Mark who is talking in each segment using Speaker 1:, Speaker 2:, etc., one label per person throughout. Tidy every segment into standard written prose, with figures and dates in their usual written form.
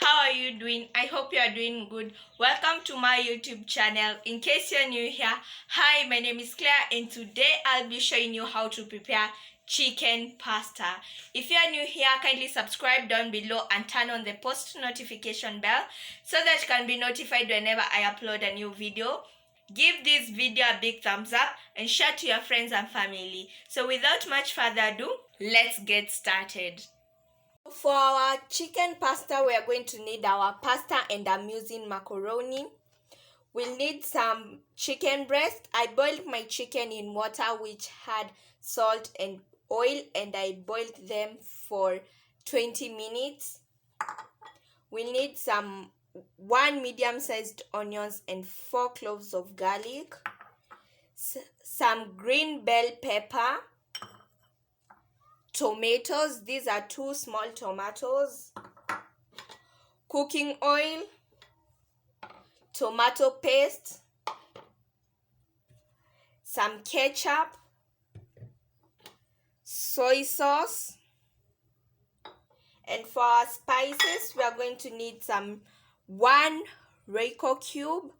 Speaker 1: How are you doing? I hope you are doing good. Welcome to my YouTube channel. In case you're new here, hi, my name is Claire and today I'll be showing you how to prepare chicken pasta. If you are new here, kindly subscribe down below and turn on the post notification bell so that you can be notified whenever I upload a new video. Give this video a big thumbs up and share to your friends and family. So without much further ado, let's get started. For our chicken pasta, we are going to need our pasta, and I'm using macaroni. We'll need some chicken breast. I boiled my chicken in water which had salt and oil, and I boiled them for 20 minutes. We'll need some 1 medium-sized onions and 4 cloves of garlic, some green bell pepper, tomatoes, these are 2 small tomatoes, cooking oil, tomato paste, some ketchup, soy sauce, and for our spices we are going to need some 1 Royco cube,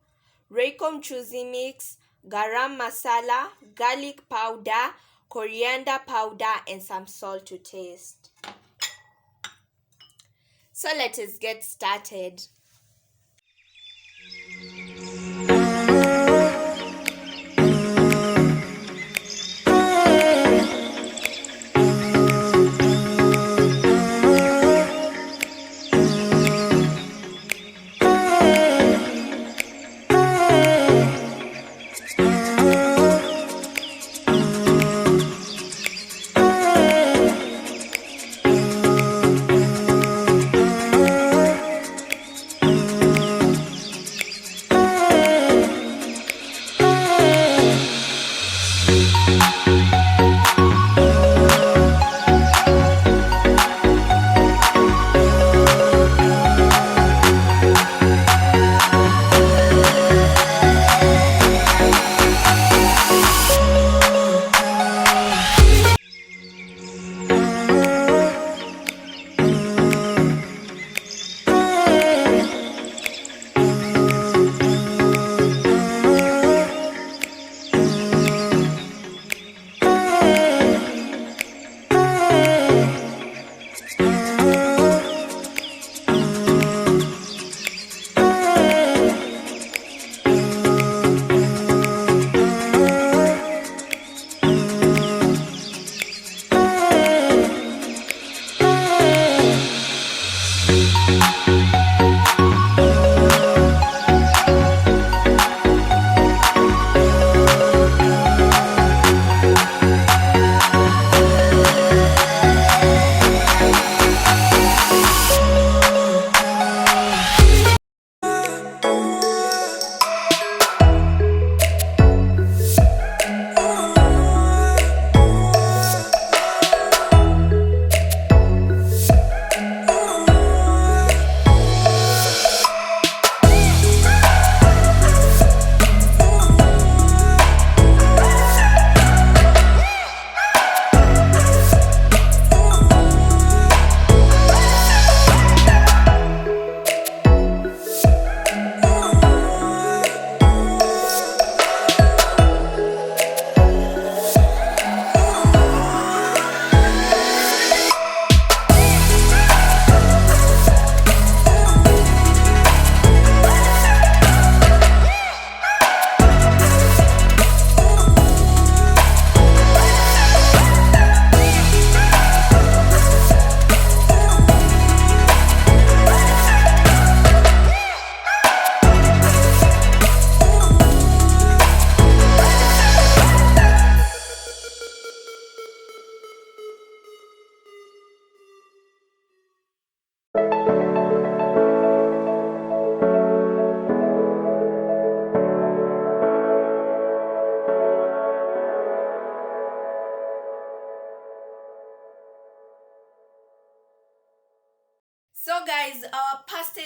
Speaker 1: Royco mchuzi mix, Garam masala, garlic powder, coriander powder, and some salt to taste. So let us get started.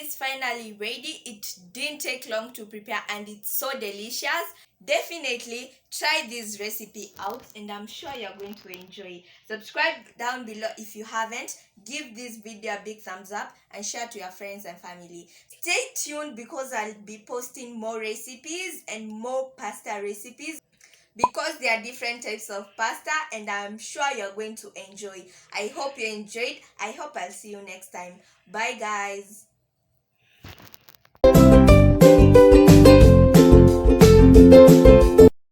Speaker 1: is finally ready. It didn't take long to prepare and it's so delicious. Definitely try this recipe out and I'm sure you're going to enjoy. Subscribe down below if you haven't. Give this video a big thumbs up and share to your friends and family. Stay tuned because I'll be posting more recipes and more pasta recipes because there are different types of pasta and I'm sure you're going to enjoy. I hope you enjoyed. I hope I'll see you next time. Bye guys.